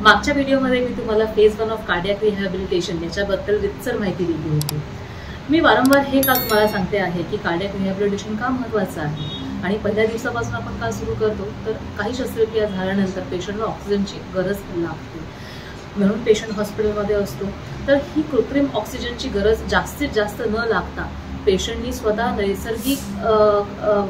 मागच्या व्हिडिओमध्ये मी तुम्हाला फेज 1 ऑफ कार्डियक रिहॅबिलिटेशन याच्याबद्दल रितसर माहिती दिली होती। मी वारंवार हे का तुम्हाला सांगते आहे की कार्डियक रिहॅबिलिटेशन का महत्त्वाचं आहे आणि पहिल्या दिवसापासून आपण का सुरू करतो तर काही शस्त्रक्रिया झाल्यानंतर पेशंटला ऑक्सिजनची गरज लागते, म्हणून पेशंट हॉस्पिटलमध्ये असतो। तर ही कृत्रिम ऑक्सिजनची गरज जास्तीत जास्त न लागता पेशंटनी स्वतः नैसर्गिक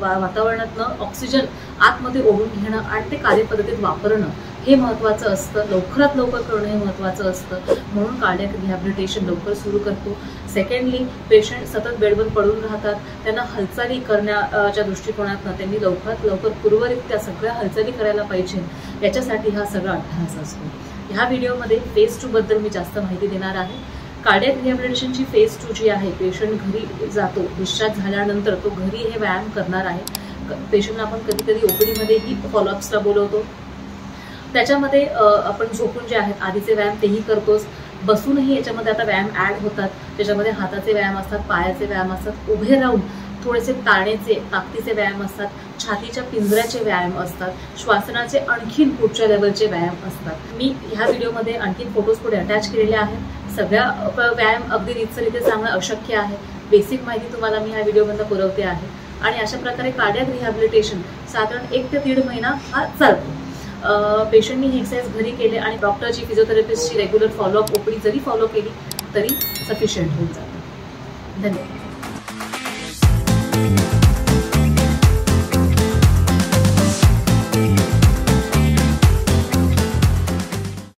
वातावरणातनं ऑक्सिजन आतमध्ये ओढून घेणं आणि ते कार्यपद्धतीत वापरणं हे महत्त्वाचं असतं। लवकरात लवकर करणं हे महत्त्वाचं असतं, म्हणून कार्डियक रिहॅबिलिटेशन लवकर सुरू करतो। सेकंडली, पेशंट सतत बेडवर पडून राहतात, त्यांना हालचाली करण्याच्या दृष्टिकोनातून त्यांनी लवकरात लवकर पूर्वरित्या सगळ्या हालचाली करायला पाहिजे, याच्यासाठी हा सगळा अभ्यास असतो। ह्या व्हिडिओमध्ये फेज 2 बद्दल मी जास्त माहिती देणार आहे। कार्डियक रिहॅबिलिटेशनची फेज 2 जी आहे, पेशंट घरी जातो, डिस्चार्ज झाल्यानंतर तो घरी हे व्यायाम करणार आहे। पेशंटला आपण कधी कधी ओपीडीमध्येही फॉलोअप्सला बोलवतो, त्याच्यामध्ये आपण झोपून जे आहेत आधीचे व्यायाम तेही करतोच, बसूनही याच्यामध्ये आता व्यायाम ॲड होतात। त्याच्यामध्ये हाताचे व्यायाम असतात, पायाचे व्यायाम असतात, उभे राहून थोडेसे ताणेचे ताकदीचे व्यायाम असतात, छातीच्या पिंजऱ्याचे व्यायाम असतात, श्वासनाचे आणखीन पुढच्या लेवलचे व्यायाम असतात। मी ह्या व्हिडिओमध्ये आणखीन फोटोज पुढे अटॅच केलेले आहेत। सगळ्या व्यायाम अगदी रितसरित्या सांगणं अशक्य आहे, बेसिक माहिती तुम्हाला मी ह्या व्हिडिओमधून पुरवते आहे आणि अशा प्रकारे कार्डियक रिहॅबिलिटेशन साधारण 1 ते 1.5 महिना हा चालतो। पेशंटनी हे एक्सरसाइज घरी केले आणि डॉक्टरची फिजिओथेरपिस्टची रेग्युलर फॉलोअप ओपीडी जरी फॉलो केली तरी सफिशियंट होऊन जातं। धन्यवाद।